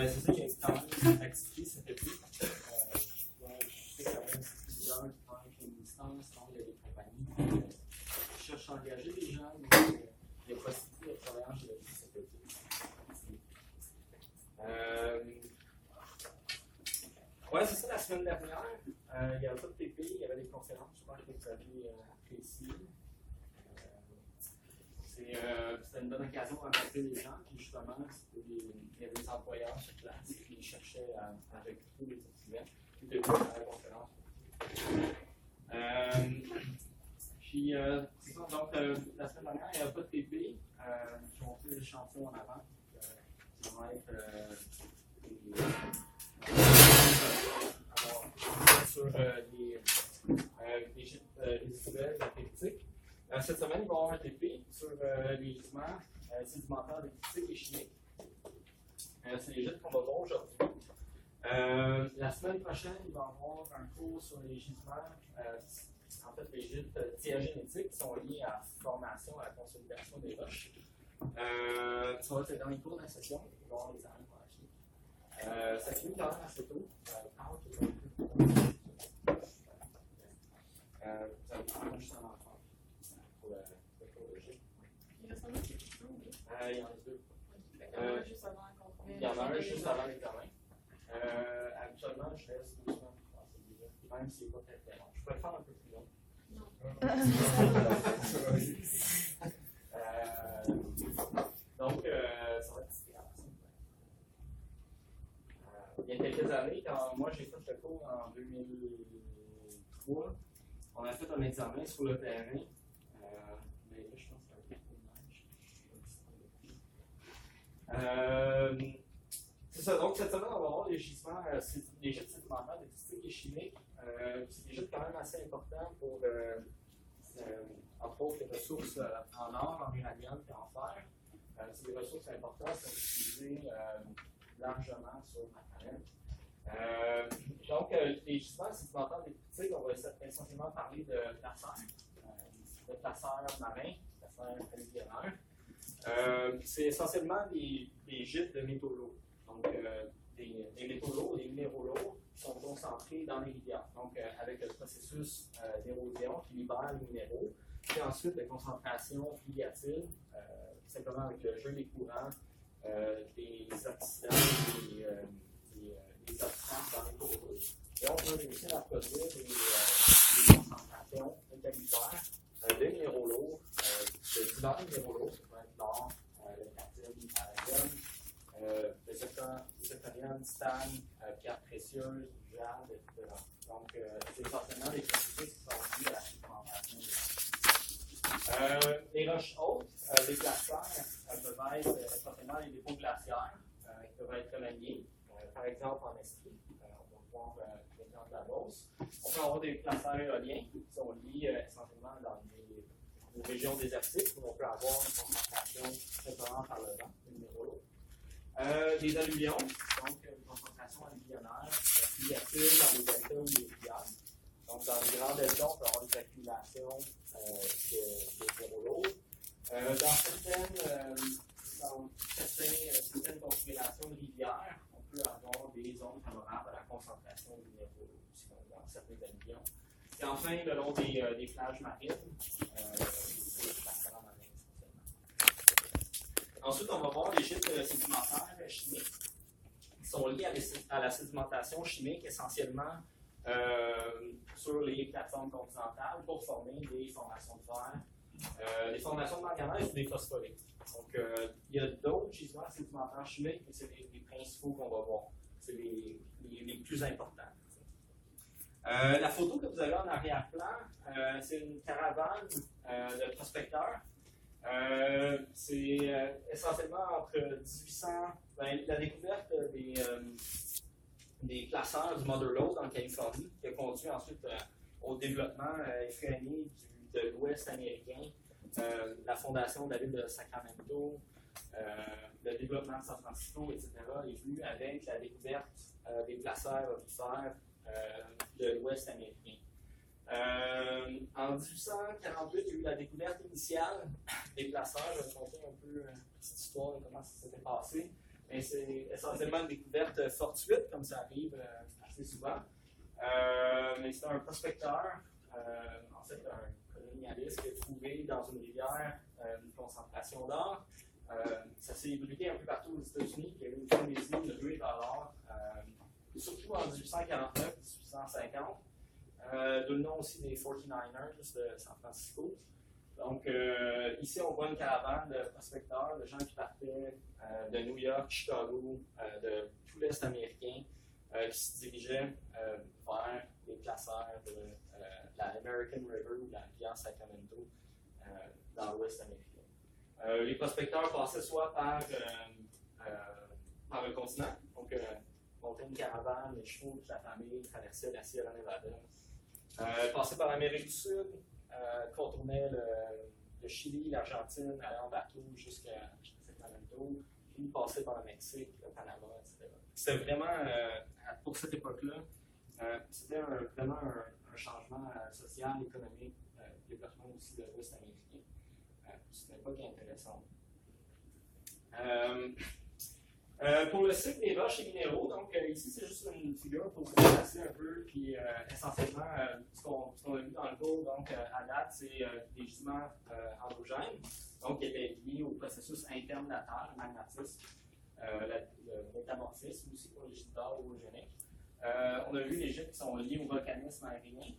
C'est ça qui a quand même activé cet été. Je sais qu'il y a plusieurs qui prennent une distance, donc il y a des compagnies qui cherchent à engager des gens, mais il y a possibilité de travailler en géologie cet été. Ouais, c'est ça, la semaine dernière, il n'y avait pas de TP, il y avait des conférences, je pense que vous avez apprécié. C'était une bonne occasion de rencontrer des gens, puis justement, il y avait des employeurs sur place qui cherchaient à recruter des étudiants qui étaient venus à la conférence. Puis, c'est ça, donc, la semaine dernière, il n'y avait pas de TP, j'ai montré l'échantillon en avant. Ça va être sur les gîtes résiduels critiques. Cette semaine, il va y avoir un TP sur les gisements sédimentaires critiques et chimiques. C'est les gîtes qu'on va voir aujourd'hui. La semaine prochaine, il va y avoir un cours sur les gisements, en fait, les gîtes diagénétiques qui sont liés à la formation, à la consolidation des roches. Ça va être dans les cours de la session, il va y avoir les années pour acheter. Ça finit quand même assez tôt. Vous avez vraiment juste un enfant pour le cours de gîte. Il reste combien de questions? Il y en a deux. Il y en a un juste avant qu'on commence. Il y en a un juste avant l'examen. Habituellement, je laisse 2 semaines pour passer le gîte, même s'il n'est pas très long. Je pourrais le faire un peu plus long. Non. Donc, ça va être différent. Il y a quelques années, quand moi j'ai fait le cours en 2003, on a fait un examen sur le terrain. Mais là, je pense qu'il y a un peu trop de neige. C'est ça, donc cette semaine, on va voir les gisements, les gîtes sédimentaires critiques et chimiques. C'est des gîtes quand même assez importants pour, entre autres, les ressources en or, en uranium et en fer. C'est des ressources importantes qui sont utilisées largement sur la planète. Donc, les gisements sédimentaires critiques, on va essentiellement parler de placers, de placers marins, placers alluvionnaires. C'est essentiellement des gîtes de métaux lourds. Donc, des métaux lourds, des minéraux lourds qui sont concentrés dans les rivières. Donc, avec le processus d'érosion qui libère les minéraux. Puis ensuite, de concentration fluviatile, simplement avec le jeu des courants, des oxydants, des obstacles dans les métaux. Et on peut réussir à produire des concentrations métallifères de minéraux lourds, de divers minéraux lourds, ça peut être l'or, le platine, le palladium, le zirconium, titane, pierres précieuses, jade, etc. Donc, c'est essentiellement des processus qui sont liés à la sédimentation. Les roches hautes, les placers, peuvent être essentiellement les dépôts glaciaires qui peuvent être remaniés, par exemple en Estrie. On va voir l'exemple de la Beauce. On peut avoir des placers éoliens qui sont liés essentiellement dans des régions désertiques où on peut avoir une concentration simplement par le vent, des minéraux lourds. Des alluvions, donc une concentration alluvionnaire, fluviatile dans les deltas ou les rivières. Donc, dans les grands deltas, on peut avoir des accumulations de minéraux lourds. Dans certaines configurations de rivières, on peut avoir des zones favorables à la concentration de minéraux lourds, dans certains alluvions. Et enfin, le long des plages marines, c'est les placers marins essentiellement. Ensuite, on va voir les gîtes sédimentaires chimiques qui sont liés à la sédimentation chimique essentiellement sur les plateformes continentales pour former des formations de fer, des formations de manganèse ou des phosphorites. Donc, il y a d'autres gisements sédimentaires chimiques, mais c'est les principaux qu'on va voir. C'est les plus importants. La photo que vous avez en arrière-plan, c'est une caravane de prospecteurs. C'est essentiellement entre 1800, la découverte des placers du Mother Lode en Californie, qui a conduit ensuite au développement effréné de l'Ouest américain, la fondation de la ville de Sacramento, le développement de San Francisco, etc., est venu avec la découverte des placers aurifères de l'Ouest américain. En 1848, il y a eu la découverte initiale des placers. Je vais vous conter un peu une petite histoire de comment ça s'était passé. mais c'est essentiellement une découverte fortuite, comme ça arrive assez souvent. Mais c'est un prospecteur, en fait un colonialiste, qui a trouvé dans une rivière une concentration d'or. Ça s'est brûlé un peu partout aux États-Unis, il y a eu une frénésie de ruée vers l'or, surtout en 1849-1850. D'où le nom aussi des 49ers de San Francisco. Donc, ici, on voit une caravane de prospecteurs, de gens qui partaient de New York, Chicago, de tout l'Est américain, qui se dirigeaient vers les placeurs de la American River ou la rivière Sacramento dans l'Ouest américain. Les prospecteurs passaient soit par le continent, donc montaient une caravane, les chevaux, toute la famille traversaient la Sierra Nevada, passaient par l'Amérique du Sud, contournaient le Chili, l'Argentine, allaient en bateau jusqu'à Sacramento, puis passaient par le Mexique, le Panama, etc. C'était vraiment, pour cette époque-là, c'était vraiment un changement social, économique, développement aussi de l'Ouest américain. C'est une époque intéressante. Pour le cycle des roches et minéraux, donc ici c'est juste une figure pour vous placer un peu, puis essentiellement ce qu'on a vu dans le cours, donc à date, c'est des gisements androgènes, donc qui étaient liés au processus interne de la Terre, le magmatisme, le métamorphisme aussi pour les gîtes d'or orogéniques. On a vu les gîtes qui sont liés au volcanisme aérien,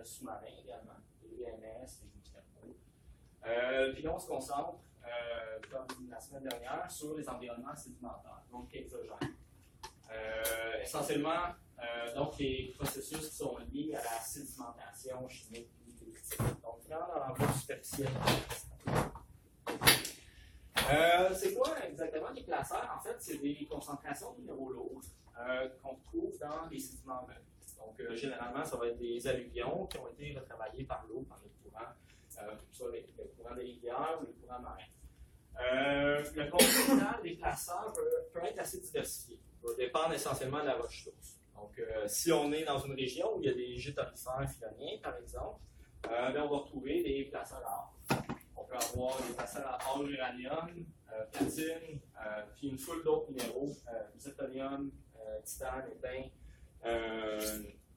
sous-marin également, les VMS, les gîtes thermaux. Puis là, on se concentre, comme la semaine dernière, sur les environnements sédimentaires, donc exogènes. Essentiellement, donc les processus qui sont liés à la sédimentation chimique et donc finalement dans l'enveloppe superficielle. C'est quoi exactement les placers? En fait, c'est des concentrations de minéraux lourds qu'on retrouve dans les sédiments meubles. Donc, généralement, ça va être des alluvions qui ont été retravaillés par l'eau, par le courant, soit le courant des rivières ou le courant marin. Le contenu final des placeurs peut être assez diversifié. Il va dépendre essentiellement de la roche source. Donc, si on est dans une région où il y a des gîtes aurifères filoniens, par exemple, on va retrouver des placeurs à or. On peut avoir des placeurs à or, uranium, platine, puis une foule d'autres minéraux, zirconium, titane, épin,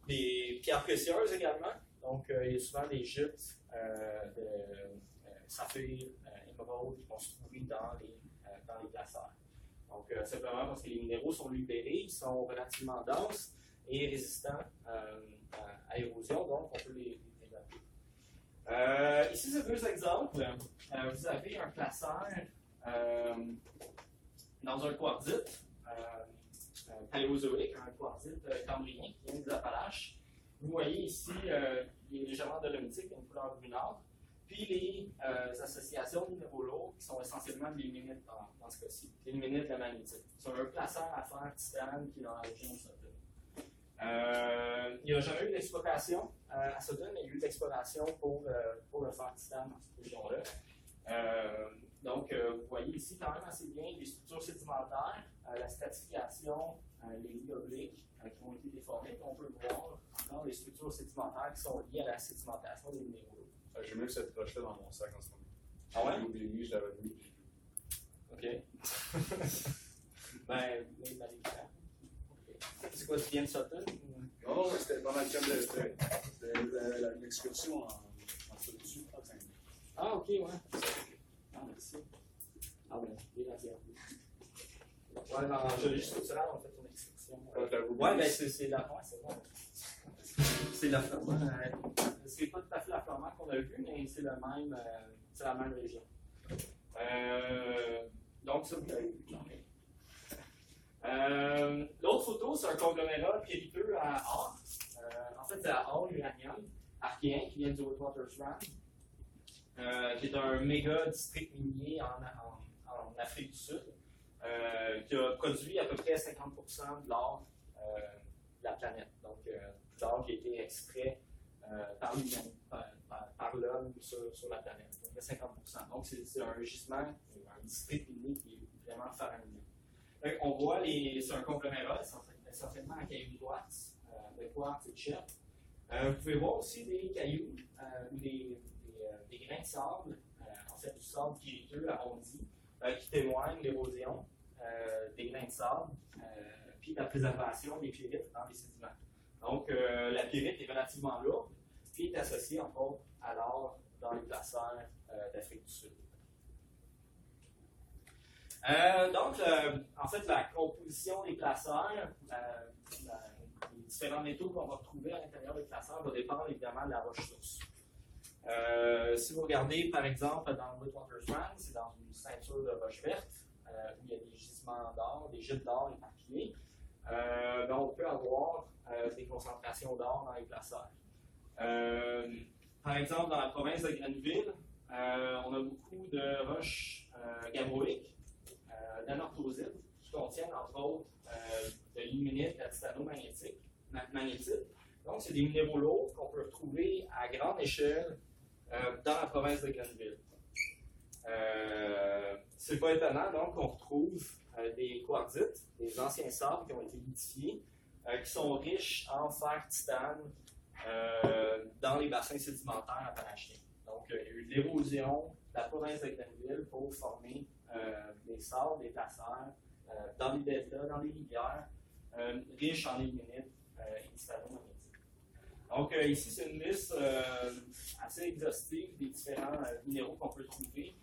des pierres précieuses également. Donc, il y a souvent des gîtes de saphir, émeraude qui vont se trouver dans les placers. Donc, simplement parce que les minéraux sont libérés, ils sont relativement denses et résistants à érosion, donc on peut les développer. Ici, c'est deux exemples. Vous avez un placeur dans un quartzite paléozoïque, un quartzite cambrien qui vient des Appalaches. Vous voyez ici, il est légèrement dolomitique, il a une couleur brunâtre. Puis les associations de minéraux lourds qui sont essentiellement des ilménites dans ce cas-ci, des ilménites de magnétite. C'est un placeur à fer titane qui est dans la région de Sutton. Il n'y a jamais eu d'exploration à Sutton, mais il y a eu d'exploration pour le fer titane dans cette région-là. Donc, vous voyez ici quand même assez bien les structures sédimentaires, la stratification, les lits obliques qui ont été déformés. On peut voir encore les structures sédimentaires qui sont liées à la sédimentation des minéraux. J'ai même cette roche-là dans mon sac en ce moment. Ah ouais? J'ai oublié, je l'avais vu. OK. Ben, c'est quoi, tu viens de Sutton? Non, c'était pendant le camp de c'était l'excursion en dessus. Ah, OK, ouais. Ah, merci. Ah, ben, bien la bière. Ouais, dans l'Angélie structurale, on fait une excursion. Ouais, ben, c'est la fin, c'est bon. C'est la flamand. C'est pas tout à fait la flamand qu'on a vu, mais c'est la même région. Donc, ça, vous l'avez vu. L'autre photo, c'est un conglomérat pyriteux à or. En fait, c'est à or uranium archéen qui vient du Witwatersrand, qui est un méga district minier en Afrique du Sud, qui a produit à peu près 50% de l'or de la planète. Donc, l'or qui a été extrait par l'homme sur la planète. Donc, 50%. Donc, c'est un gisement, un district minier qui est vraiment faramineux. On voit, c'est un conglomérat essentiellement à cailloux de quartz, de quartz et de chert. Vous pouvez voir aussi des cailloux ou des grains de sable, en fait du sable pyriteux arrondi, qui témoignent de l'érosion des grains de sable, puis la préservation des pyrites dans les sédiments. Donc, la pyrite est relativement lourde, puis est associée entre autres à l'or dans les placers d'Afrique du Sud. En fait, la composition des placers, les différents métaux qu'on va retrouver à l'intérieur des placers va dépendre évidemment de la roche-source. Si vous regardez, par exemple, dans le Witwatersrand, c'est dans une ceinture de roche verte, où il y a des gisements d'or, des gîtes d'or éparpillés. On peut avoir des concentrations d'or dans les placers. Par exemple, dans la province de Grenville, on a beaucoup de roches gabbroïques, d'anorthosite, qui contiennent entre autres de l'ilménite, de la titanomagnétite. Donc, c'est des minéraux lourds qu'on peut retrouver à grande échelle dans la province de Grenville. C'est pas étonnant donc qu'on retrouve des quartzites, des anciens sables qui ont été lithifiés, qui sont riches en fer titane dans les bassins sédimentaires appalachiens. Donc, il y a eu de l'érosion de la province de Grenville pour former des sables, des placers, dans les deltas, dans les rivières, riches en ilménite et titanomagnétite. Donc, ici, c'est une liste assez exhaustive des différents minéraux qu'on peut trouver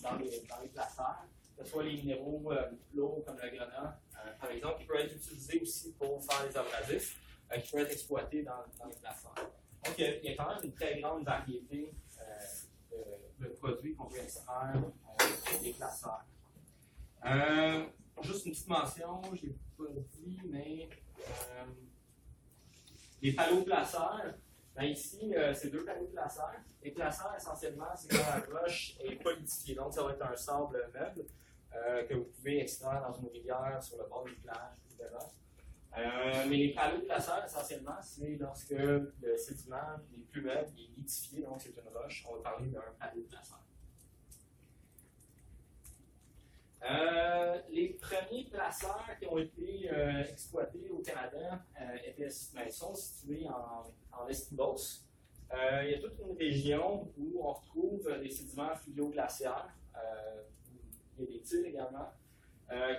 dans les placers, que ce soit les minéraux lourds comme le granat, par exemple, qui peuvent être utilisés aussi pour faire des abrasifs, qui peuvent être exploités dans les placers. Donc, il y a quand même une très grande variété de produits qu'on peut extraire des placers. Juste une petite mention, je ne l'ai pas dit, mais les paloplacers, ici, c'est deux paloplacers. Les placers, essentiellement, c'est quand la roche est pas lithifiée. Donc, ça va être un sable meuble que vous pouvez extraire dans une rivière, sur le bord d'une plage, etc. Mais les paloplacers, essentiellement, c'est lorsque le sédiment n'est plus meuble, il est lithifié, donc c'est une roche. On va parler d'un paloplacer. Les premiers placers qui ont été exploités au Canada sont situés en Estibos. Il y a toute une région où on retrouve des sédiments fluvio-glaciaires. Il y a des îles également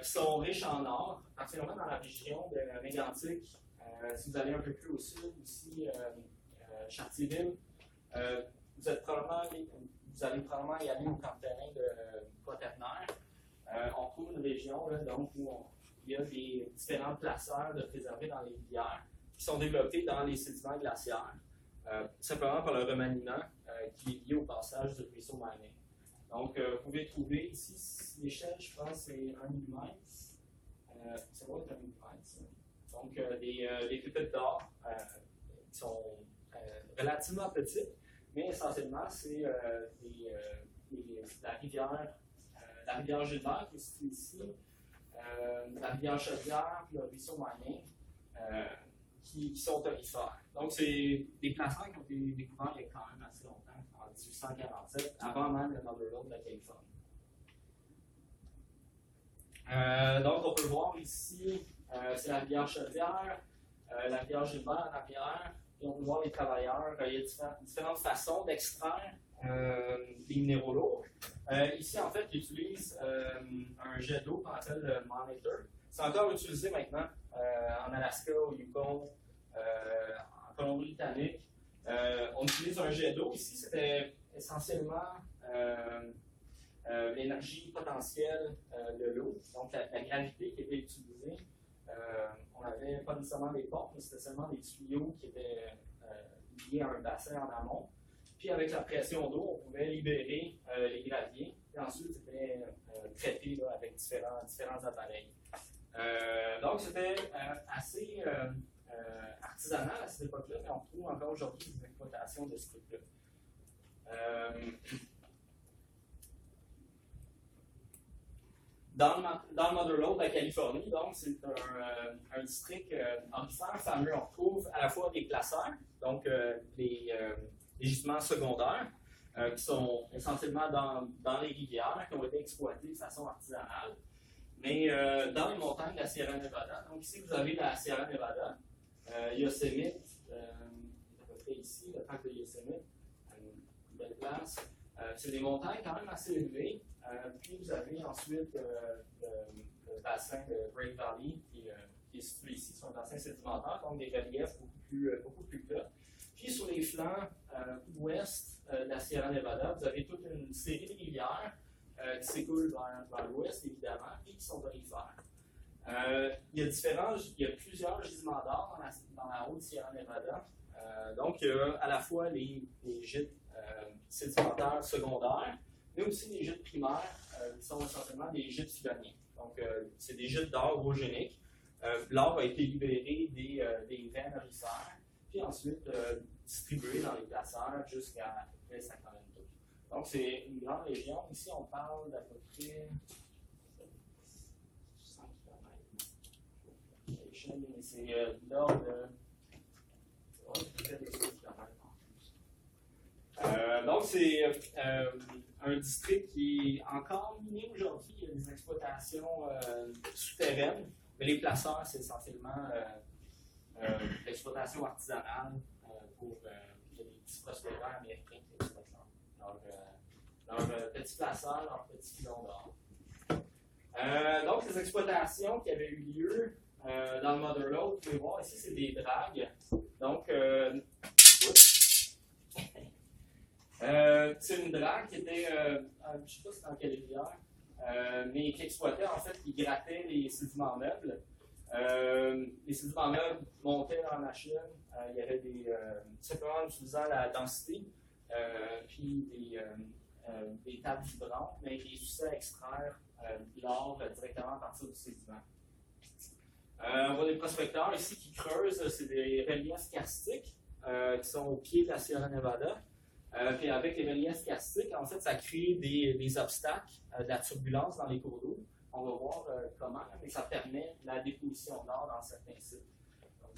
qui sont riches en or, particulièrement dans la région de Mégantic. Si vous allez un peu plus au sud, ici, Chartierville, vous allez probablement y aller au camp de terrain de Quaternaire. On trouve une région là, donc, où il y a des différents placers de préservés dans les rivières qui sont développés dans les sédiments glaciaires, simplement par le remaniement qui est lié au passage du ruisseau Mining. Donc, vous pouvez trouver ici, l'échelle, je pense, c'est 1 mm. Ça va être 1 mm. Donc, des pépites d'or qui sont relativement petites, mais essentiellement, c'est la rivière Gilbert qui est située ici, la rivière Chaudière et le ruisseau Mining qui sont aurifères. Donc, c'est des placers qui ont été découverts il y a quand même assez longtemps, en 1847, avant même le Mother Lode de la Californie. Donc, on peut voir ici, c'est la rivière Chaudière, la rivière Gilbert en arrière, et on peut voir les travailleurs. Il y a différentes façons d'extraire des minéraux lourds. Ici, en fait, ils utilisent un jet d'eau qu'on appelle le monitor. C'est encore utilisé maintenant en Alaska, au Yukon, en Colombie-Britannique. On utilise un jet d'eau. Ici, c'était essentiellement l'énergie potentielle de l'eau, donc la gravité qui était utilisée. On n'avait pas nécessairement des portes, mais c'était seulement des tuyaux qui étaient liés à un bassin en amont. Puis avec la pression d'eau, on pouvait libérer les graviers. Et ensuite, c'était traité là, avec différents appareils. Donc, c'était assez artisanal à cette époque-là, mais on trouve encore aujourd'hui des exploitations de ce type-là. Dans le Mother Lode de la Californie, donc, c'est un district aurifère fameux. On retrouve à la fois des placers, donc des gisements secondaires, qui sont essentiellement dans les rivières, qui ont été exploités de façon artisanale. Mais dans les montagnes de la Sierra Nevada, donc ici vous avez la Sierra Nevada, Yosemite, à peu près ici, le parc de Yosemite, une belle place. C'est des montagnes quand même assez élevées. Puis vous avez ensuite le bassin de Great Valley, qui est situé ici sur un bassin sédimentaire, donc des reliefs beaucoup plus plats. Puis sur les flancs ouest de la Sierra Nevada, vous avez toute une série de rivières qui s'écoulent vers l'ouest, évidemment, et qui sont orifères. Il y a plusieurs gisements d'or dans la haute Sierra Nevada. Donc, il y a à la fois les gîtes sédimentaires secondaires, mais aussi les gîtes primaires qui sont essentiellement des gîtes filoniens. Donc, c'est des gîtes d'or orogéniques. L'or a été libéré des veines orifères, puis ensuite distribué dans les placeurs jusqu'à à peu près Sacramento. Donc, c'est une grande région. Ici, on parle d'à peu près 100 km. C'est l'ordre de. Donc, c'est un district qui est encore miné aujourd'hui. Il y a des exploitations souterraines, mais les placeurs, c'est essentiellement l'exploitation artisanale pour des petits prospecteurs américains qui exploitent leur petits placeurs, leurs petits filons d'or. Donc, les exploitations qui avaient eu lieu dans le Mother Lode, vous pouvez voir ici, c'est des dragues. Donc, c'est une drague qui était, je ne sais pas c'est dans quelle rivière, mais qui exploitait, en fait, qui grattait les sédiments meubles. Les sédiments meubles montaient dans la machine. Il y avait simplement en utilisant la densité, puis des tables vibrantes, mais qui réussissaient à extraire l'or directement à partir du sédiment. On voit des prospecteurs ici qui creusent, c'est des reliefs karstiques qui sont au pied de la Sierra Nevada. Puis avec les reliefs karstiques, en fait, ça crée des obstacles, de la turbulence dans les cours d'eau. On va voir comment, mais ça permet la déposition d'or dans certains sites. Donc,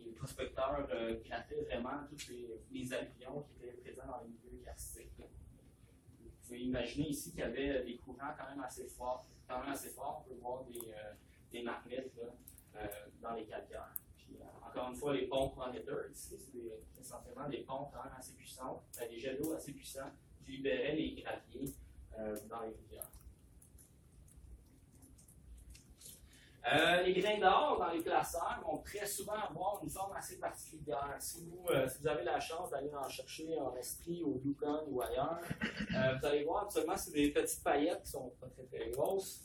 les prospecteurs grattaient vraiment tous les alluvions qui étaient présents dans les milieux karstiques. Vous pouvez imaginer ici qu'il y avait des courants quand même assez forts. On peut voir des magnettes là, dans les calcaires. Puis, encore une fois, les pompes Monitor, ici, c'est essentiellement des pompes quand même assez puissantes, des jets d'eau assez puissants qui libéraient les graviers dans les rivières. Les grains d'or dans les placeurs vont très souvent avoir une forme assez particulière. Si vous avez la chance d'aller en chercher en Estrie, au Yukon ou ailleurs, vous allez voir absolument c'est des petites paillettes qui sont pas très très grosses,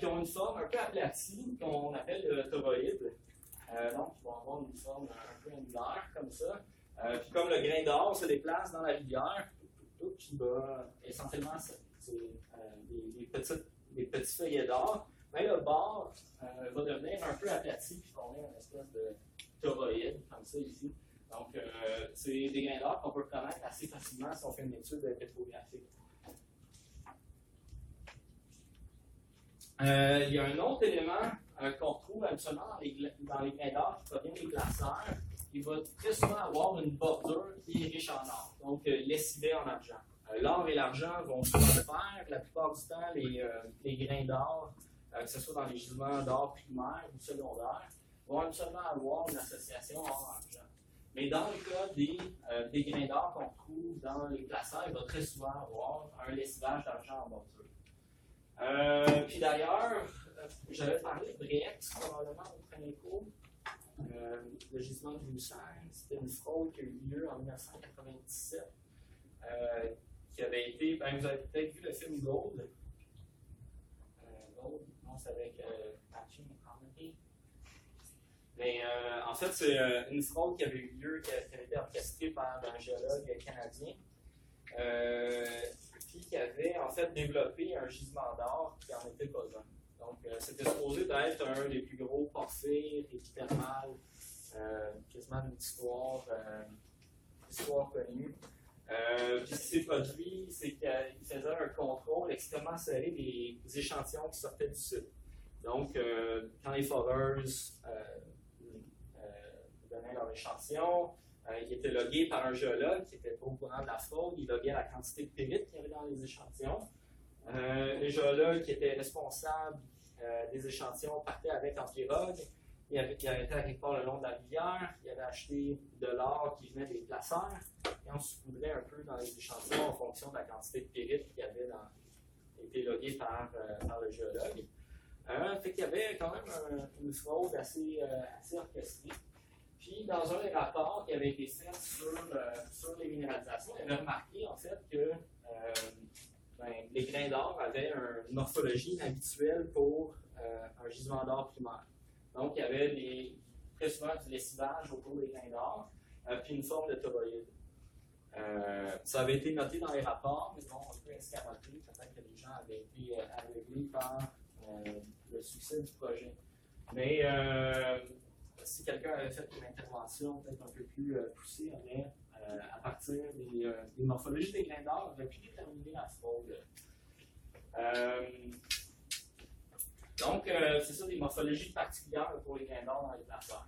qui ont une forme un peu aplatie, qu'on appelle le toroïde. Donc, ils vont avoir une forme un peu angulaire comme ça. Puis comme le grain d'or se déplace dans la rivière, puis essentiellement c'est des petits feuillets d'or. Mais le bord va devenir un peu aplati puis former une espèce de toroïde, comme ça ici. Donc, c'est des grains d'or qu'on peut reconnaître assez facilement si on fait une étude pétrographique. Il y a un autre élément qu'on retrouve habituellement dans les grains d'or qui provient des placeurs. Il va très souvent avoir une bordure qui est riche en or, donc lessivée en argent. L'or et l'argent vont souvent le faire. La plupart du temps, les grains d'or, que ce soit dans les gisements d'or primaires ou secondaires, vont absolument avoir une association or-argent. Mais dans le cas des grains d'or qu'on trouve dans les placeurs, il va très souvent avoir un lessivage d'argent en bordure. Puis d'ailleurs, j'avais parlé de Brex probablement au premier cours. Le gisement de Lucerne, c'était une fraude qui a eu lieu en 1997, qui avait été, vous avez peut-être vu le film Gold. Gold, non, c'est avec Matthew McConaughey. Mais en fait, c'est une fraude qui avait eu lieu, qui avait été orchestrée par un géologue canadien, puis qui avait en fait développé un gisement d'or qui n'en était pas un. Donc, c'était supposé d'être un des plus gros porphyres épithermales, quasiment d'une histoire connue. Puis ce qui s'est produit, c'est qu'il faisait un contrôle extrêmement serré des échantillons qui sortaient du site. Donc, quand les foreuses donnaient leur échantillon, il était logué par un géologue qui était pas au courant de la fraude. Il loguait la quantité de pyrite qu'il y avait dans les échantillons. Les géologues qui étaient responsables des échantillons partaient avec en pirogue. Il avait été à quelque part le long de la rivière. Il avait acheté de l'or qui venait des placeurs. Et on saupoudrait un peu dans les échantillons en fonction de la quantité de pyrite qu'il y avait été logués par le géologue. Fait qu'il y avait quand même une fraude assez orchestrée. Puis, dans un des rapports qui avait été fait sur les minéralisations, il avait remarqué en fait que les grains d'or avaient une morphologie inhabituelle pour un gisement d'or primaire. Donc, il y avait très souvent du lessivage autour des grains d'or, puis une forme de toroïde. Ça avait été noté dans les rapports, mais bon, un peu escamoté. Peut-être que les gens avaient été aveuglés par le succès du projet. Mais si quelqu'un avait fait une intervention peut-être un peu plus poussée, on aurait, à partir des morphologies des grains d'or, on aurait pu déterminer la fraude. Donc, c'est ça, des morphologies particulières pour les grains d'or dans les placeurs.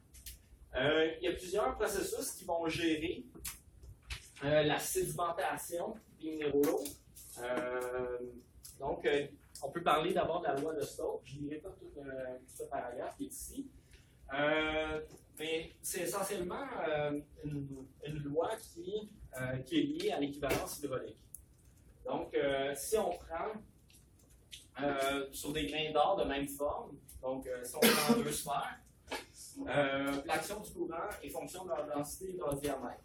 Il y a plusieurs processus qui vont gérer la sédimentation des minéraux lourds. Donc, on peut parler d'abord de la loi de Stokes. Je ne lirai pas tout ce paragraphe qui est ici. Mais c'est essentiellement une loi qui est liée à l'équivalence hydraulique. Donc, si on prend sur des grains d'or de même forme, donc si on prend deux sphères, l'action du courant est fonction de leur densité et de leur diamètre.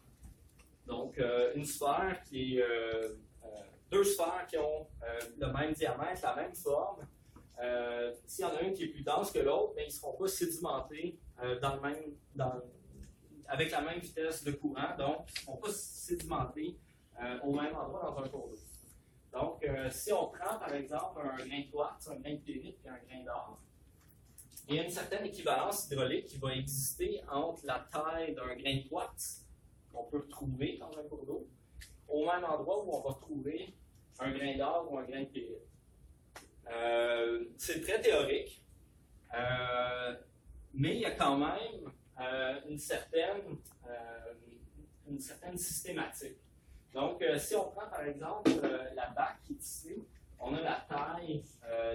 Donc, une sphère qui est deux sphères qui ont le même diamètre, la même forme. S'il y en a une qui est plus dense que l'autre, ils ne seront pas sédimentés avec la même vitesse de courant, donc ils ne seront pas sédimentés au même endroit dans un cours d'eau. Donc, si on prend par exemple un grain de quartz, un grain de pyrite et un grain d'or, il y a une certaine équivalence hydraulique qui va exister entre la taille d'un grain de quartz qu'on peut retrouver dans un cours d'eau, au même endroit où on va retrouver un grain d'or ou un grain de pyrite. C'est très théorique, mais il y a quand même une certaine systématique. Donc, si on prend par exemple la bac qui est ici, on a la taille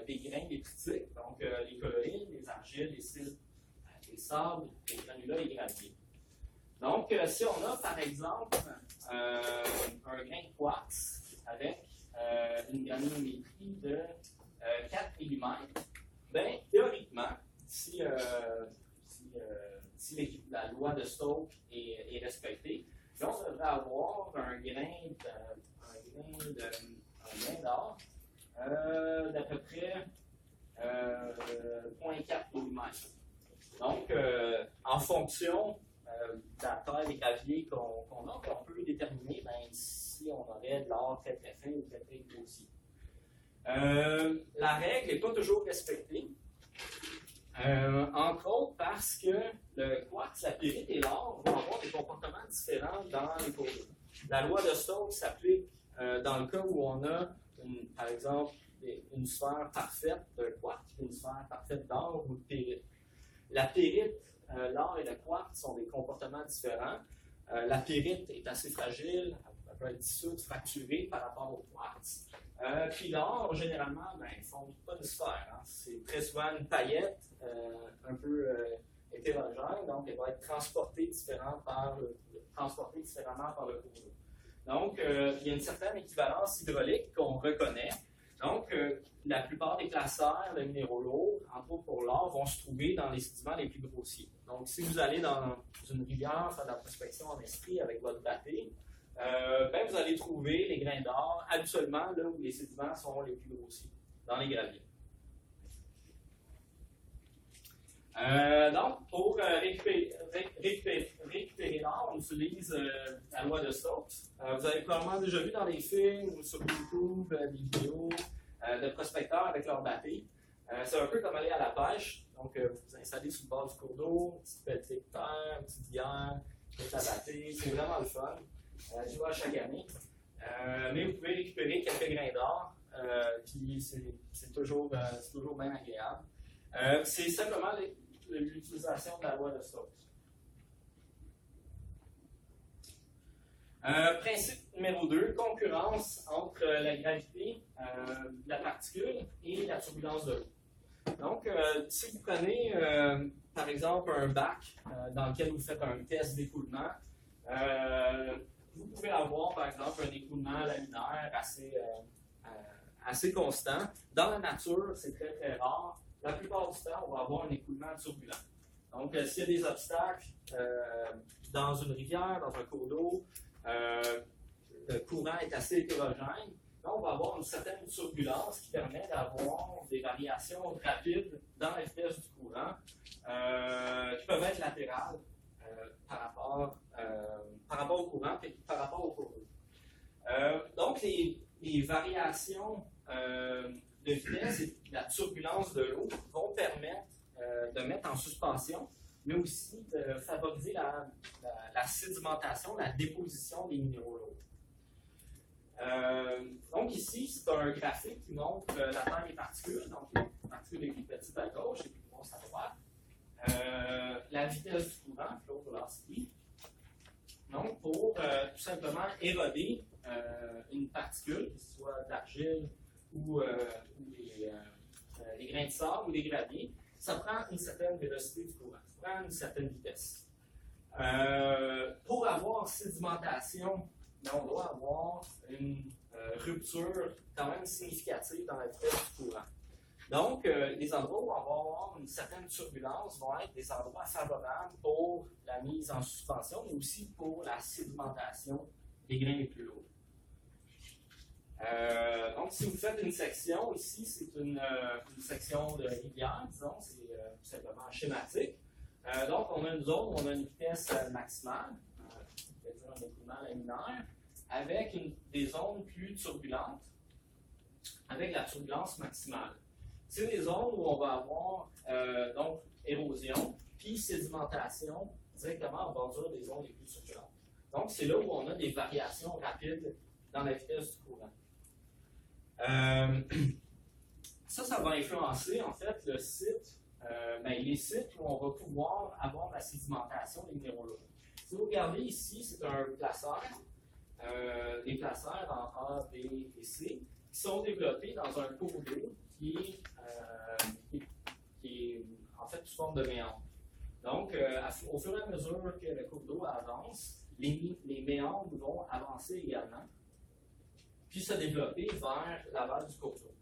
des grains détritiques, donc les colloïdes, les argiles, les sites, les sables, les granulats, les graviers. Donc, si on a par exemple un grain de quartz avec une granulométrie de 4 mm, bien, théoriquement, si la loi de Stokes est respectée, on devrait avoir un grain d'or d'à peu près 0,4 mm. Donc, en fonction de la taille des graviers qu'on a, on peut déterminer si on aurait de l'or très très fin ou très très grossi. La règle n'est pas toujours respectée, entre autres parce que le quartz, la pyrite et l'or vont avoir des comportements différents dans les cours d'eau. La loi de Stokes s'applique dans le cas où on a, par exemple, une sphère parfaite de quartz et une sphère parfaite d'or ou de pyrite. La pyrite, l'or et le quartz sont des comportements différents. La pyrite est assez fragile, elle peut être dissoute, fracturée par rapport au quartz. Puis l'or, généralement, ils ne font pas de sphère. Hein. C'est très souvent une paillette un peu hétérogène, donc elle va être transportée différemment par le cours d'eau. Donc, il y a une certaine équivalence hydraulique qu'on reconnaît. Donc, la plupart des placeurs de minéraux lourds, entre autres pour l'or, vont se trouver dans les sédiments les plus grossiers. Donc, si vous allez dans une rivière faire de la prospection en esprit avec votre bâté, vous allez trouver les grains d'or habituellement là où les sédiments sont les plus grossiers, dans les graviers. Donc, pour récupérer l'or, on utilise la loi de Stokes. Vous avez probablement déjà vu dans les films ou sur YouTube des vidéos de prospecteurs avec leur bâté. C'est un peu comme aller à la pêche. Donc, vous vous installez sur le bord du cours d'eau, une petite pelletée de terre, une petite bière, vous la bâtez. C'est vraiment le fun. Je vois à chaque année. Mais vous pouvez récupérer quelques grains d'or, puis c'est toujours bien agréable. C'est simplement l'utilisation de la loi de Stokes. Principe numéro 2, concurrence entre la gravité de la particule et la turbulence de l'eau. Donc, si vous prenez, par exemple, un bac dans lequel vous faites un test d'écoulement, vous pouvez avoir, par exemple, un écoulement laminaire assez constant. Dans la nature, c'est très très rare. La plupart du temps, on va avoir un écoulement turbulent. Donc, s'il y a des obstacles dans une rivière, dans un cours d'eau, le courant est assez hétérogène, donc on va avoir une certaine turbulence qui permet d'avoir des variations rapides dans la vitesse du courant qui peuvent être latérales par rapport au courant et par rapport au cours d'eau. Donc, les variations de vitesse et de la turbulence de l'eau vont permettre de mettre en suspension, mais aussi de favoriser la sédimentation, la déposition des minéraux lourds. Donc ici, c'est un graphique qui montre la taille des particules, donc les particules les plus petites à gauche et les plus grosses à droite. La vitesse du courant, flow velocity. Donc, pour tout simplement éroder une particule, que ce soit de l'argile ou les grains de sable ou des graviers, ça prend une certaine vélocité du courant, ça prend une certaine vitesse. Pour avoir sédimentation, on doit avoir une rupture quand même significative dans la vitesse du courant. Donc, les endroits où on va avoir une certaine turbulence vont être des endroits favorables pour la mise en suspension, mais aussi pour la sédimentation des grains les plus lourds. Donc, si vous faites une section, ici, c'est une section de rivière, disons, c'est tout simplement schématique. Donc, on a une zone où on a une vitesse maximale, c'est-à-dire un écoulement laminaire, avec des zones plus turbulentes, avec la turbulence maximale. C'est des zones où on va avoir donc érosion puis sédimentation directement en bordure des zones les plus turbulentes. Donc, c'est là où on a des variations rapides dans la vitesse du courant. Ça va influencer en fait le site, les sites où on va pouvoir avoir la sédimentation des minéraux lourds. Si vous regardez ici, c'est un placeur, des placeurs en A, B et C, qui sont développés dans un cours d'eau qui est en fait sous forme de méandre. Donc, au fur et à mesure que le cours d'eau avance, les méandres vont avancer également, puis se développer vers l'aval du cours d'eau.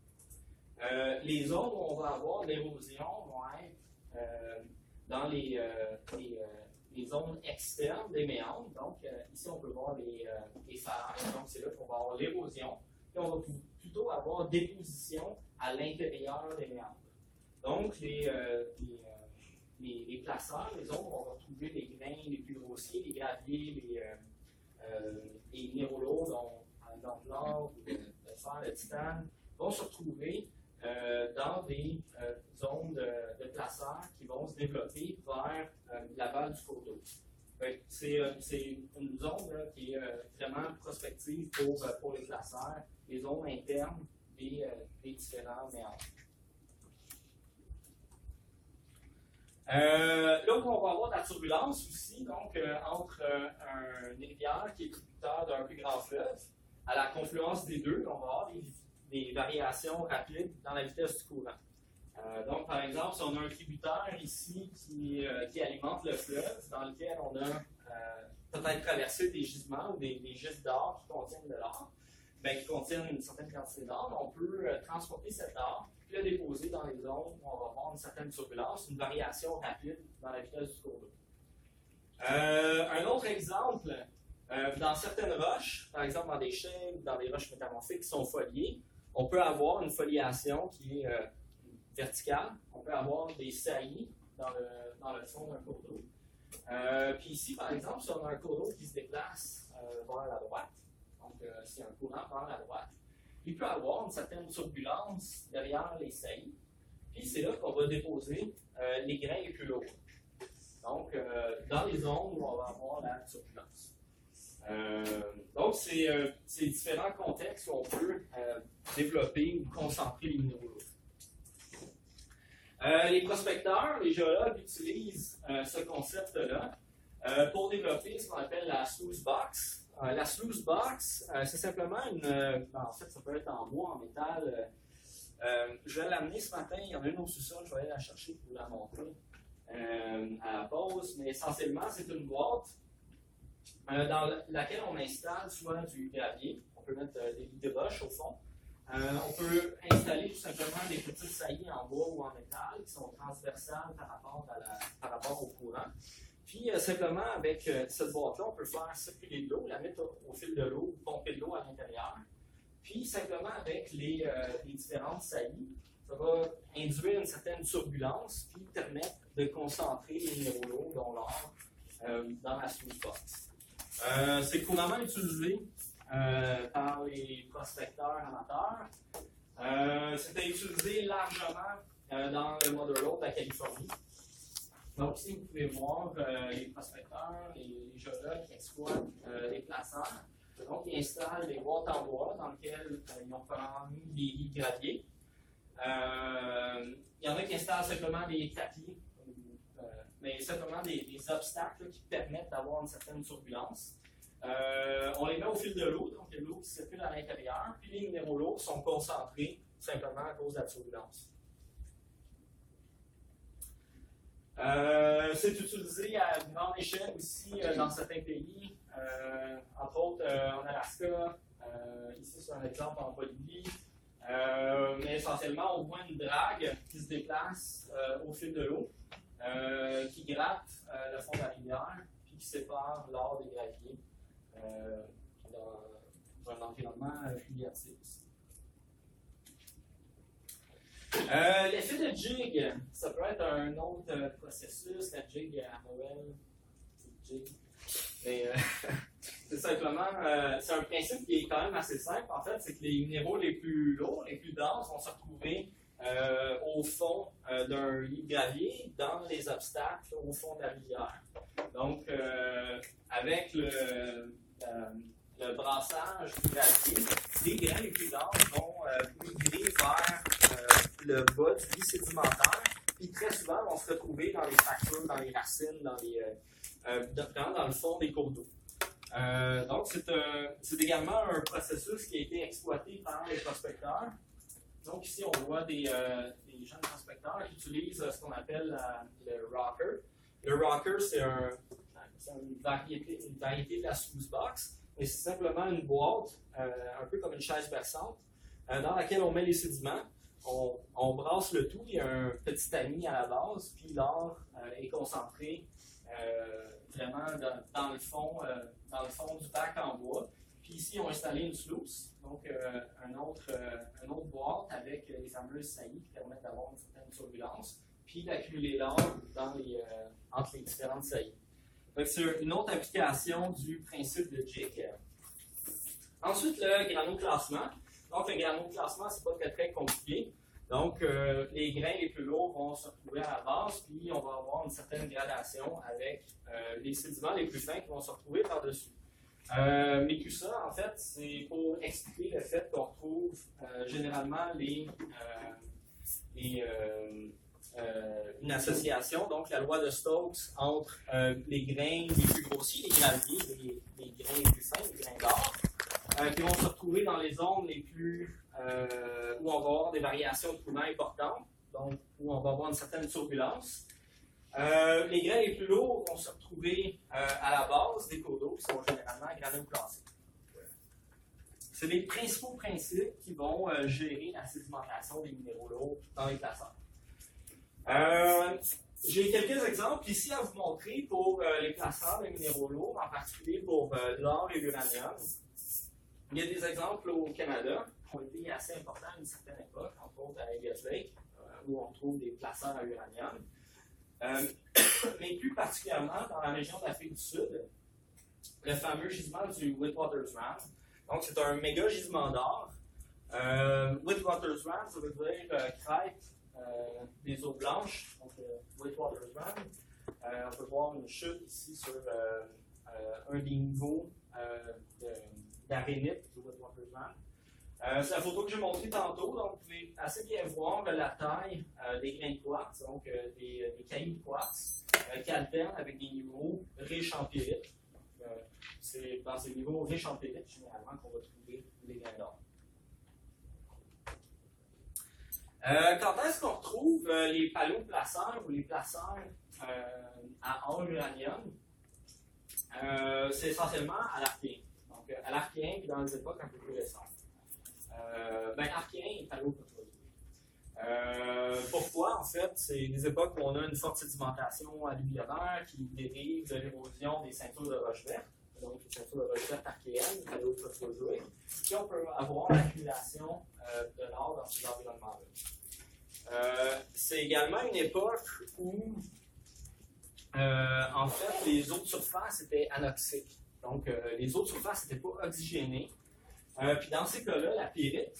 Les zones où on va avoir l'érosion vont être dans les zones externes des méandres. Donc, ici, on peut voir les phalanges. Donc, c'est là qu'on va avoir l'érosion. Puis, on va plutôt avoir déposition à l'intérieur des méandres. Donc, les placeurs, les zones où on va trouver les grains les plus grossiers, les graviers, les minéraux lourds, donc l'or, le fer, le titane, vont se retrouver dans des zones de placeurs qui vont se développer vers l'aval du cours d'eau. C'est une zone là, qui est vraiment prospective pour les placeurs, les zones internes des différents méandres. Là où on va avoir de la turbulence aussi, donc entre une rivière qui est tributaire d'un plus grand fleuve, à la confluence des deux, on va avoir des variations rapides dans la vitesse du courant. Donc, par exemple, si on a un tributaire ici qui alimente le fleuve, dans lequel on a peut-être traversé des gisements ou des gistes d'or qui contiennent de l'or, qui contiennent une certaine quantité d'or, on peut transporter cet or puis le déposer dans les zones où on va avoir une certaine turbulence, une variation rapide dans la vitesse du cours d'eau. Un autre exemple, dans certaines roches, par exemple dans des chênes, dans des roches métamorphiques qui sont foliées, on peut avoir une foliation qui est verticale. On peut avoir des saillies dans le fond d'un cours d'eau. Puis ici, par exemple, si on a un cours d'eau qui se déplace vers la droite, donc s'il y a un courant vers la droite, il peut avoir une certaine turbulence derrière les saillies. Puis c'est là qu'on va déposer les grains les plus lourds. Donc, dans les zones où on va avoir la turbulence. Donc, c'est différents contextes où on peut développer ou concentrer les minéraux lourds. Les prospecteurs, les géologues utilisent ce concept-là pour développer ce qu'on appelle la sluice box. La sluice box, c'est simplement en fait, ça peut être en bois, en métal. Je vais l'amener ce matin, il y en a une au sous-sol, je vais aller la chercher pour la montrer à la pause. Mais essentiellement, c'est une boîte dans laquelle on installe soit du gravier, on peut mettre des lits de roche au fond, On peut installer tout simplement des petites saillies en bois ou en métal qui sont transversales par rapport au courant. Puis simplement avec cette boîte-là, on peut faire circuler de l'eau, la mettre au fil de l'eau ou pomper de l'eau à l'intérieur. Puis simplement avec les différentes saillies, ça va induire une certaine turbulence puis permettre de concentrer les minéraux lourds, dont l'or, dans la sluice box. C'est couramment utilisé par les prospecteurs amateurs. C'était utilisé largement dans le Mother Lode de la Californie. Donc ici, vous pouvez voir les prospecteurs, les géologues qui exploitent les placeurs. Donc, ils installent des boîtes en bois dans lesquelles ils ont mis des lits de gravier. Il y en a qui installent simplement des tapis, mais simplement des obstacles là, qui permettent d'avoir une certaine turbulence. On les met au fil de l'eau, donc il y a de l'eau qui circule à l'intérieur, puis les minéraux lourds sont concentrés simplement à cause de la turbulence. C'est utilisé à grande échelle aussi dans certains pays, entre autres en Alaska, ici c'est un exemple en Bolivie, mais essentiellement on voit une drague qui se déplace au fil de l'eau, qui gratte le fond de la rivière, puis qui sépare l'or des graviers dans un environnement fluviatique. L'effet de jig, ça peut être un autre processus. La jig à Noël, c'est jig. Mais c'est simplement, c'est un principe qui est quand même assez simple. En fait, c'est que les minéraux les plus lourds, les plus denses, vont se retrouver au fond d'un lit de gravier, dans les obstacles, au fond de la rivière. Donc, avec le brassage du gravier, les grains les plus denses vont migrer vers le bas du lit sédimentaire, puis très souvent vont se retrouver dans les fractures, dans les racines, dans le fond des cours d'eau. Donc, c'est également un processus qui a été exploité par les prospecteurs. Donc, ici, on voit des jeunes prospecteurs qui utilisent ce qu'on appelle le rocker. Le rocker, c'est une variété de la sluice box, mais c'est simplement une boîte, un peu comme une chaise berçante, dans laquelle on met les sédiments. On brasse le tout, il y a un petit tamis à la base, puis l'or est concentré vraiment dans le fond du bac en bois. Puis ici, on a installé une sluice, donc une autre boîte avec les fameuses saillies qui permettent d'avoir une certaine turbulence, puis d'accumuler l'or entre les différentes saillies. Donc, c'est une autre application du principe de jig. Ensuite, le granuloclassement. Donc, le granuloclassement, c'est pas très, très compliqué. Donc, les grains les plus lourds vont se retrouver à la base, puis on va avoir une certaine gradation avec les sédiments les plus fins qui vont se retrouver par-dessus. Mais tout ça, en fait, c'est pour expliquer le fait qu'on retrouve généralement une association, donc la loi de Stokes, entre les grains les plus grossiers, les graviers, les grains les plus fins, les grains d'or, qui vont se retrouver dans les zones les plus où on va avoir des variations de courant importantes, donc où on va avoir une certaine turbulence. Les grains les plus lourds vont se retrouver à la base des cours d'eau qui sont généralement granuloclassés. C'est les principaux principes qui vont gérer la sédimentation des minéraux lourds dans les placeurs. J'ai quelques exemples ici à vous montrer pour les placeurs de minéraux lourds, en particulier pour l'or et l'uranium. Il y a des exemples au Canada qui ont été assez importants à une certaine époque, entre autres à Elliott Lake, où on trouve des placeurs à uranium. Mais plus particulièrement dans la région d'Afrique du Sud, le fameux gisement du Witwatersrand. Donc, c'est un méga gisement d'or. Witwatersrand, ça veut dire crête des eaux blanches, donc Witwatersrand. On peut voir une chute ici sur un des niveaux d'arénite du Witwatersrand. C'est la photo que j'ai montrée tantôt, donc vous pouvez assez bien voir la taille des grains de quartz, donc des cailloux de quartz qui alternent avec des niveaux riches en pyrite. C'est dans ces niveaux riches en pyrite, généralement, qu'on va trouver les grains d'or. Quand est-ce qu'on retrouve les paléoplaceurs ou les placeurs à or uranium? C'est essentiellement à l'Archéen. Donc, à l'Archéen, puis dans les époques un peu plus récentes. Archéen et paléoprotérozoïque. Pourquoi? En fait, c'est des époques où on a une forte sédimentation alluvionnaire qui dérive de l'érosion des ceintures de roches vertes, donc les ceintures de roches vertes archéennes, paléoprotérozoïques, puis on peut avoir l'accumulation de l'or dans ces environnements-là. C'est également une époque où, en fait, les eaux de surface étaient anoxiques. Donc, les eaux de surface n'étaient pas oxygénées. Puis dans ces cas-là, la pyrite,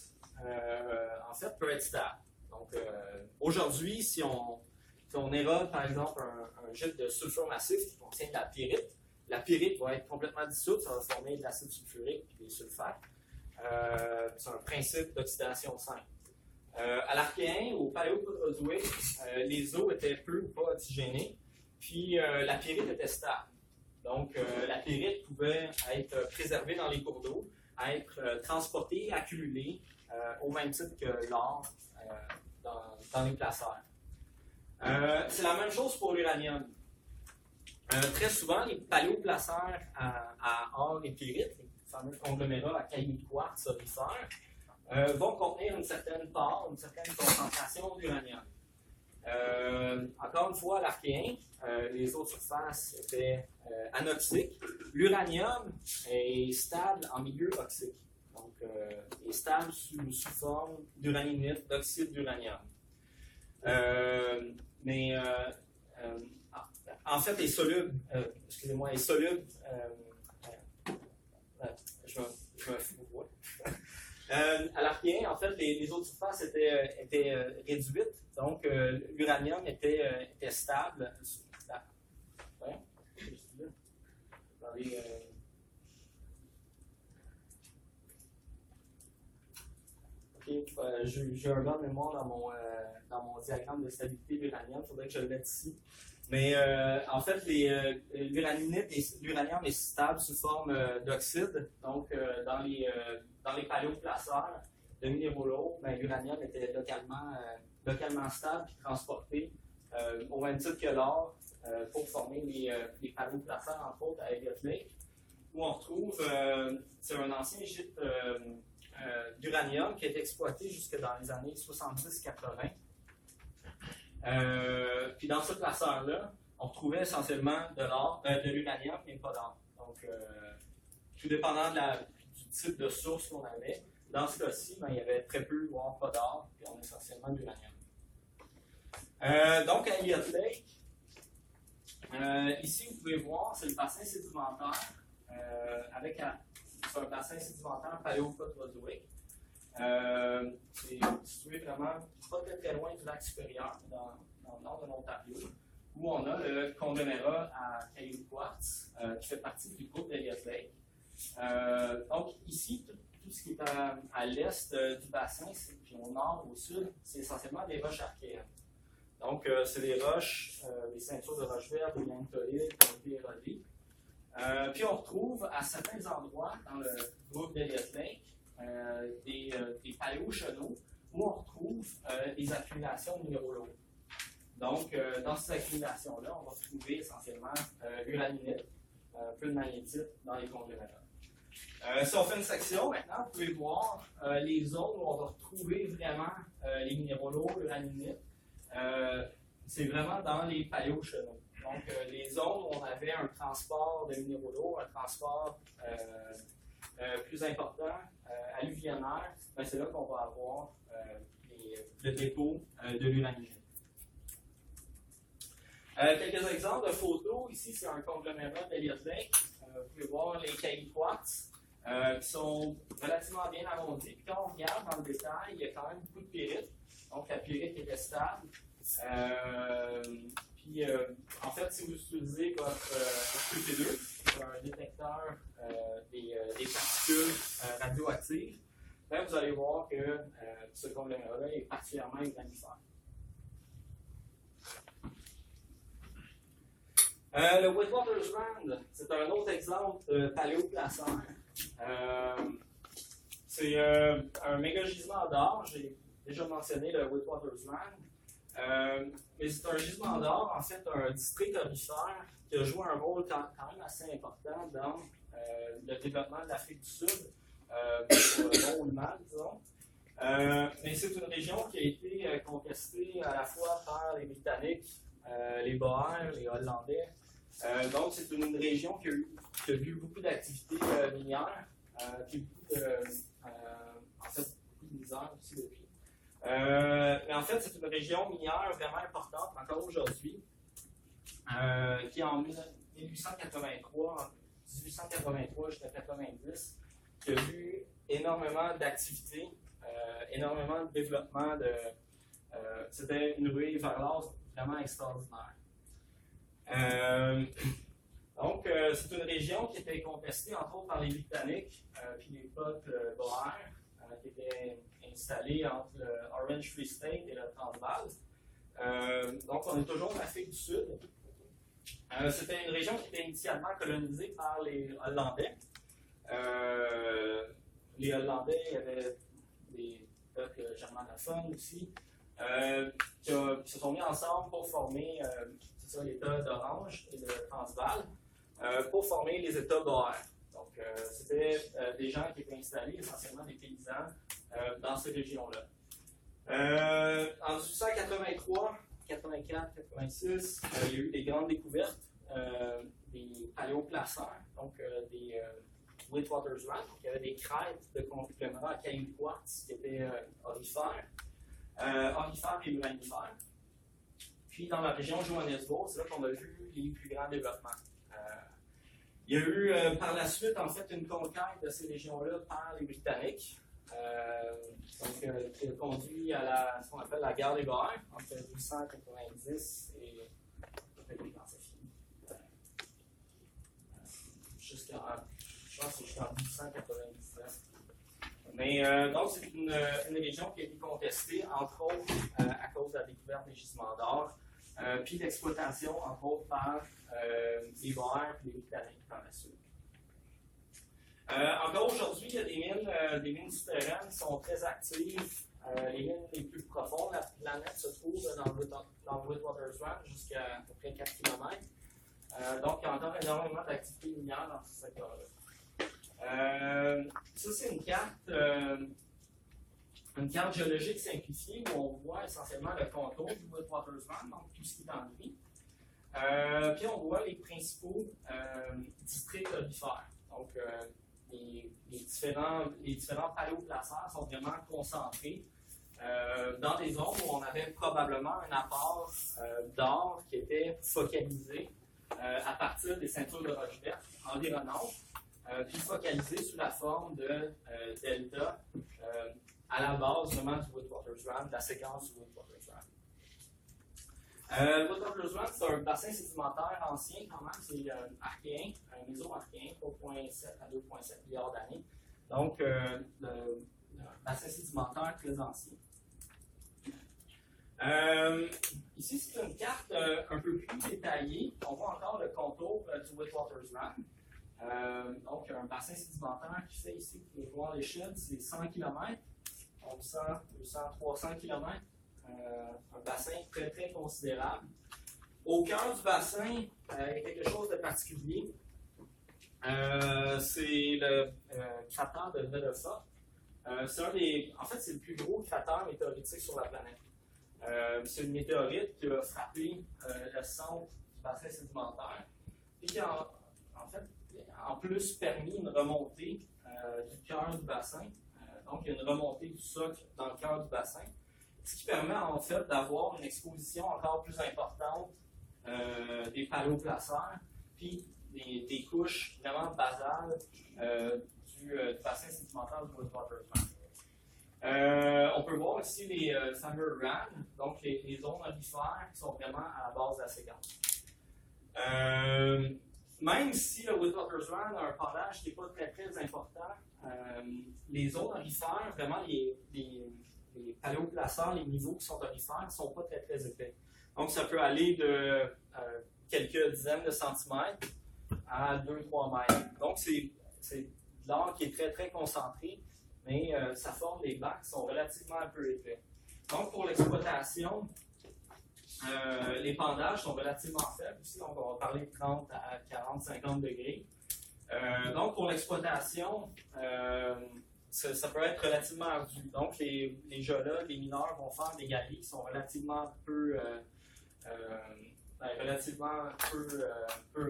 en fait, peut être stable. Donc, aujourd'hui, si on érode, par exemple, un gîte de sulfure massif qui contient de la pyrite va être complètement dissoute, ça va former de l'acide sulfurique et des sulfates. C'est un principe d'oxydation simple. À l'Archéen, au paléoprotérozoïque, les eaux étaient peu ou pas oxygénées, puis la pyrite était stable. Donc, la pyrite pouvait être préservée dans les cours d'eau, être transportée, accumulée, au même titre que l'or dans les placers. C'est la même chose pour l'uranium. Très souvent, les paléoplacers à or et pyrite, les fameux conglomérats à cailloux de quartz aurifères, vont contenir une certaine part, une certaine concentration d'uranium. Encore une fois, à l'Archéen, les eaux de surface étaient anoxiques. L'uranium est stable en milieu oxyque. Donc, est stable sous forme d'uraninite, d'oxyde d'uranium. En fait, est soluble. Est soluble. Je me fous. À l'Archéen, en fait, les eaux de surface étaient réduites. Donc, l'uranium était stable. J'ai un blanc de mémoire dans mon diagramme de stabilité de l'uranium. Il faudrait que je le mette ici. Mais en fait, l'uranium est stable sous forme d'oxyde. Donc, dans les paléoplacers de minéraux lourds, l'uranium était localement stable et transporté au même titre que l'or pour former les paléoplacers, entre autres, à Elliott Lake, où on retrouve, c'est un ancien gîte d'uranium qui a été exploité jusque dans les années 70-80. Puis dans ce placeur-là, on retrouvait essentiellement de l'uranium, mais pas d'or. Donc, tout dépendant du type de source qu'on avait, dans ce cas-ci, il y avait très peu, voire pas d'or, puis on a essentiellement de l'uranium. Donc, à Elliott Lake, ici, vous pouvez voir, c'est le bassin sédimentaire, c'est un bassin sédimentaire paléoprotérozoïque. C'est situé vraiment pas très loin du lac supérieur, dans le nord de l'Ontario, où on a le conglomérat à cailloux de quartz, qui fait partie du groupe d'Elliott Lake. Donc ici, tout ce qui est à l'est du bassin, puis au nord, au sud, c'est essentiellement des roches archéennes. Donc, c'est des roches, des ceintures de roches vertes, des lignotolites qui ont été érodées. Puis on retrouve à certains endroits dans le groupe d'Elliott Lake des paléochenaux où on retrouve des accumulations de minéraux lourds. Donc, dans ces accumulations-là, on va retrouver essentiellement l'uraninite, un peu de magnétite dans les conglomérats. Si on fait une section, maintenant, vous pouvez voir les zones où on va retrouver vraiment les minéraux lourds, l'uraninite. C'est vraiment dans les paléochenaux. Donc, les zones où on avait un transport de minéraux lourds, un transport plus important, alluvionnaire, c'est là qu'on va avoir le dépôt de l'uraninite. Quelques exemples de photos. Ici, c'est un conglomérat d'Elliott Lake. Vous pouvez voir les cailloux de quartz qui sont relativement bien arrondis. Puis quand on regarde dans le détail, il y a quand même beaucoup de pyrite. Donc, la pyrite était stable. En fait, si vous utilisez votre SPP2, un détecteur des particules radioactives, vous allez voir que ce conglomérat-là est particulièrement uranifère. Le Witwatersrand, c'est un autre exemple de paléoplacer. C'est un méga-gisement d'or. J'ai déjà mentionné le Witwatersrand. Mais c'est un gisement d'or, en fait, un district aurifère qui a joué un rôle quand même assez important dans le développement de l'Afrique du Sud, pour le bon ou le mal, disons. Mais c'est une région qui a été contestée à la fois par les Britanniques, les Boers, les Hollandais. Donc, c'est une région qui a vu beaucoup d'activités minières, puis beaucoup de misère aussi depuis. Mais en fait, c'est une région minière vraiment importante encore aujourd'hui, qui en 1883 jusqu'à 90, qui a vu énormément d'activités, énormément de développement. C'était une ruée vers l'or vraiment extraordinaire. Donc, c'est une région qui était contestée entre autres par les Britanniques puis les peuples Boers, qui étaient installés entre le Orange Free State et le Transvaal. Donc, on est toujours en Afrique du Sud. C'était une région qui était initialement colonisée par les Hollandais. Les Hollandais, il y avait des peuples germanophones aussi, qui se sont mis ensemble pour former l'État d'Orange et le Transvaal, pour former les États Boers. Donc, c'était des gens qui étaient installés, essentiellement des paysans, dans ces régions-là. En 1883, 84, 86, il y a eu des grandes découvertes des paléoplaceurs, donc des Witwatersrand. Il y avait des crêtes de conglomérats à cailloux de quartz qui étaient aurifères et uranifères. Puis dans la région de Johannesburg, c'est là qu'on a vu les plus grands développements. Il y a eu par la suite en fait une conquête de ces régions-là par les Britanniques, qui a conduit à ce qu'on appelle la guerre des Boers entre 1890 et jusqu'en 1899. Mais donc c'est une région qui a été contestée entre autres à cause de la découverte des gisements d'or, puis l'exploitation entre autres par les Boers et les Britanniques par la suite. Encore aujourd'hui, il y a des mines souterraines qui sont très actives. Les mines les plus profondes de la planète se trouvent dans le Witwatersrand jusqu'à à peu près 4 km. Donc, il y a encore énormément d'activités minières dans ce secteur-là. Ça, c'est une carte géologique simplifiée où on voit essentiellement le contour du Witwatersrand, donc tout ce qui est dans le gris. Puis on voit les principaux districts aurifères. Donc, les différents paléoplaceurs sont vraiment concentrés dans des zones où on avait probablement un apport d'or qui était focalisé à partir des ceintures de roches vertes environnantes, puis focalisé sous la forme de delta à la base vraiment du Witwatersrand, de la séquence du Witwatersrand. Le Witwatersrand, c'est un bassin sédimentaire ancien quand même, c'est archéen, un méso-archéen, 3,7 à 2,7 milliards d'années. Donc, le bassin sédimentaire très ancien. Ici, c'est une carte un peu plus détaillée. On voit encore le contour du Witwatersrand. Donc, un bassin sédimentaire qui fait ici, vous pouvez voir l'échelle, c'est 100 km, 100, 200, 300 km. Un bassin très, très considérable. Au cœur du bassin, il y a quelque chose de particulier. C'est le cratère de Vedova. En fait, c'est le plus gros cratère météoritique sur la planète. C'est une météorite qui a frappé le centre du bassin sédimentaire et qui a en plus permis une remontée du cœur du bassin. Donc, il y a une remontée du socle dans le cœur du bassin, ce qui permet en fait d'avoir une exposition encore plus importante des paléoplaceurs, puis des couches vraiment basales du bassin sédimentaire du Witwatersrand. On peut voir aussi les fameux RAN, donc les zones aurifères qui sont vraiment à la base de la séquence. Même si le Witwatersrand a un pondage qui n'est pas très très important, les zones aurifères, vraiment les paléoplaceurs, les niveaux qui sont aurifères ne sont pas très très épais. Donc ça peut aller de quelques dizaines de centimètres à 2-3 mètres. Donc c'est de l'or qui est très très concentré, mais ça forme des bacs qui sont relativement un peu épais. Donc pour l'exploitation, les pendages sont relativement faibles aussi, donc on va parler de 30 à 40, 50 degrés. Donc, pour l'exploitation, ça peut être relativement ardu. Donc, les géologues, les mineurs vont faire des galeries qui sont relativement peu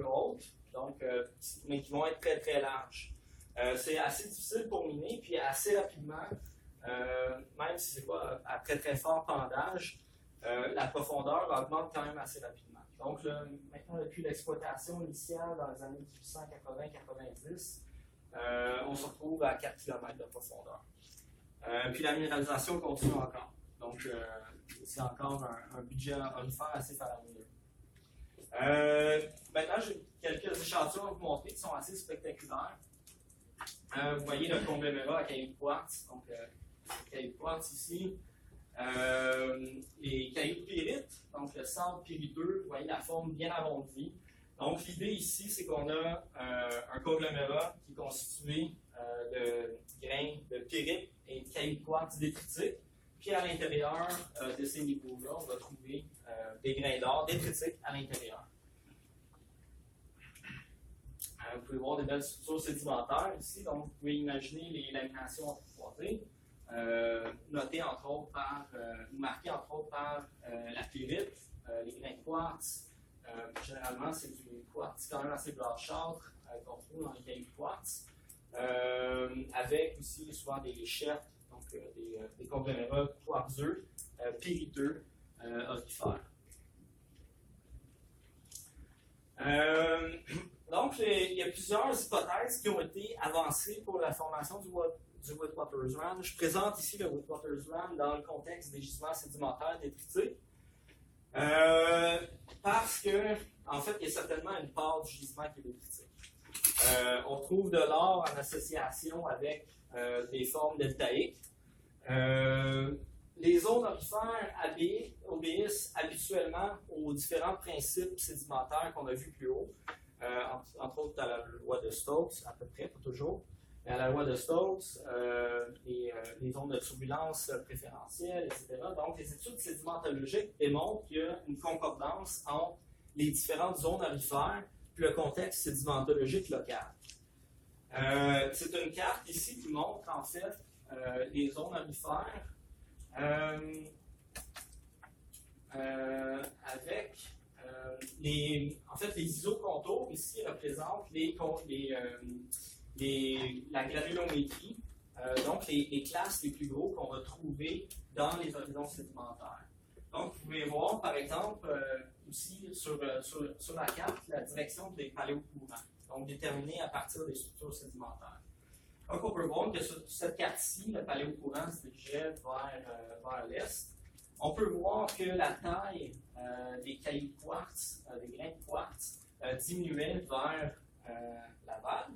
hautes, donc, mais qui vont être très, très larges. C'est assez difficile pour miner, puis assez rapidement, même si c'est pas à très, très fort pendage, la profondeur augmente quand même assez rapidement. Donc, là, maintenant, depuis l'exploitation initiale dans les années 1880-90, on se retrouve à 4 km de profondeur. Puis la minéralisation continue encore. Donc, c'est encore un budget aurifère assez faramineux. Maintenant, j'ai quelques échantillons à vous montrer qui sont assez spectaculaires. Vous voyez le conglomérat à cailloux de quartz. Donc, cailloux de quartz ici. Les cailloux de pyrite, donc le centre pyriteux, vous voyez la forme bien arrondie. Donc, l'idée ici, c'est qu'on a un conglomérat qui est constitué de grains de pyrite et de cailloux de quartz détritiques. Puis, à l'intérieur de ces niveaux-là, on va trouver des grains d'or détritiques à l'intérieur. Vous pouvez voir des belles structures sédimentaires ici. Donc, vous pouvez imaginer les laminations en croisées. Notées entre autres par, marquées entre autres par la pyrite, les grains de quartz. Généralement, c'est du quartz quand même assez blanchâtre qu'on trouve dans les cailloux de quartz, avec aussi souvent des chefs, donc des conglomérats quartzeux, pyriteux, aurifères. Donc, il y a plusieurs hypothèses qui ont été avancées pour la formation du Witwatersrand. Je présente ici le Witwatersrand dans le contexte des gisements sédimentaires détrités. Parce que, en fait, il y a certainement une part du gisement qui est détrité. On trouve de l'or en association avec des formes deltaïques. Les zones aurifères obéissent habituellement aux différents principes sédimentaires qu'on a vus plus haut, entre autres à la loi de Stokes, à peu près, pas toujours. Mais à la loi de Stokes, les zones de turbulence préférentielles, etc. Donc, les études sédimentologiques démontrent qu'il y a une concordance entre les différentes zones aurifères et le contexte sédimentologique local. C'est une carte ici qui montre en fait les zones aurifères avec en fait les isocontours ici représentent la granulométrie, donc les classes les plus gros qu'on va trouver dans les horizons sédimentaires. Donc, vous pouvez voir, par exemple, aussi sur la carte, la direction des paléocourants, donc déterminée à partir des structures sédimentaires. Donc, on peut voir que sur cette carte-ci, le paléocourant se dirigeait vers l'est. On peut voir que la taille des cailloux de quartz, des grains de quartz, diminuait vers l'aval,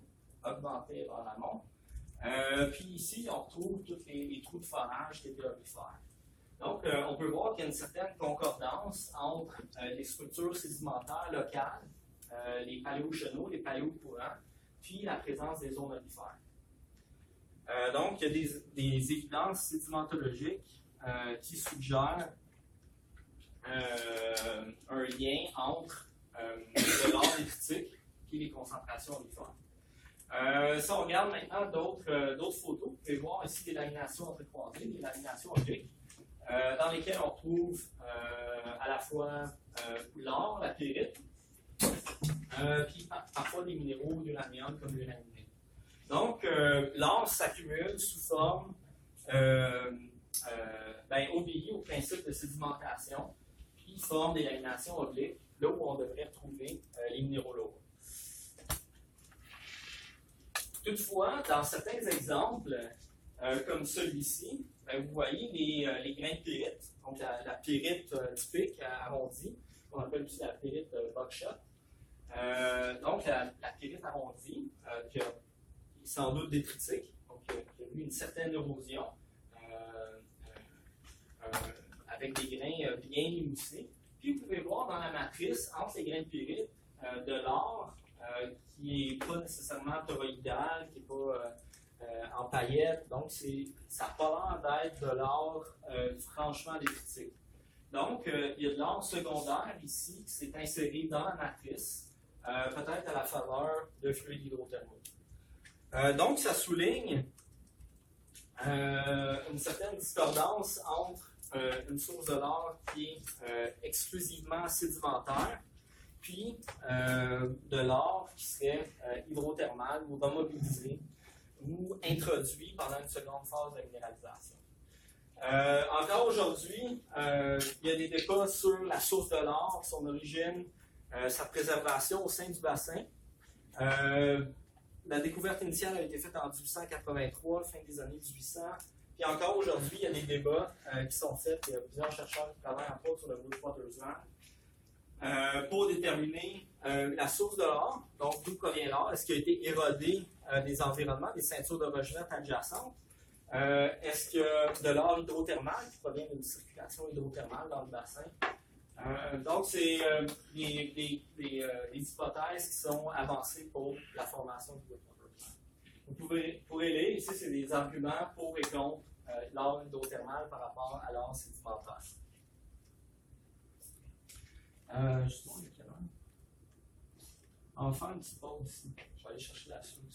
augmentait vers l'amont. Puis ici, on retrouve tous les trous de forage qui étaient aurifères. Donc, on peut voir qu'il y a une certaine concordance entre les structures sédimentaires locales, les paléochenaux, les paléocourants, puis la présence des zones aurifères. Donc, il y a des évidences sédimentologiques qui suggèrent un lien entre de l'or détritique et les concentrations aurifères. Si on regarde maintenant d'autres photos, vous pouvez voir ici des laminations entrecroisées, des laminations obliques, dans lesquelles on trouve à la fois l'or, la pyrite, puis parfois des minéraux d'uranium comme l'uranium. Donc, l'or s'accumule sous forme, obéit au principe de sédimentation, puis forme des laminations obliques, là où on devrait retrouver les minéraux lourds. Toutefois, dans certains exemples, comme celui-ci, vous voyez les grains de pyrite, donc la pyrite typique arrondie, qu'on appelle aussi la pyrite buckshot. Donc, la pyrite arrondie, qui est sans doute détritique, donc qui a eu une certaine érosion, avec des grains bien émoussés. Puis, vous pouvez voir dans la matrice, entre les grains de pyrite, de l'or, qui n'est pas nécessairement toroïdal, qui n'est pas en paillettes, donc ça n'a pas l'air d'être de l'or franchement détritique. Donc, il y a de l'or secondaire ici qui s'est inséré dans la matrice, peut-être à la faveur de fluides hydrothermaux. Donc, ça souligne une certaine discordance entre une source de l'or qui est exclusivement sédimentaire, puis de l'or qui serait hydrothermal ou remobilisé ou introduit pendant une seconde phase de minéralisation. Encore aujourd'hui, il y a des débats sur la source de l'or, son origine, sa préservation au sein du bassin. La découverte initiale a été faite en 1883, fin des années 1800. Puis encore aujourd'hui, il y a des débats qui sont faits. Il y a plusieurs chercheurs qui travaillent entre autres sur le Witwatersrand pour déterminer la source de l'or, donc d'où provient l'or. Est-ce qu'il a été érodé des environnements, des ceintures de rochenettes adjacentes? Est-ce que de l'or hydrothermal qui provient d'une circulation hydrothermale dans le bassin? Donc, c'est les hypothèses qui sont avancées pour la formation du Witwatersrand. Vous pourrez lire, ici, c'est des arguments pour et contre l'or hydrothermal par rapport à l'or sédimentaire. Justement, il y a quelle heure? On va faire une petite pause ici. Je vais aller chercher la soupe.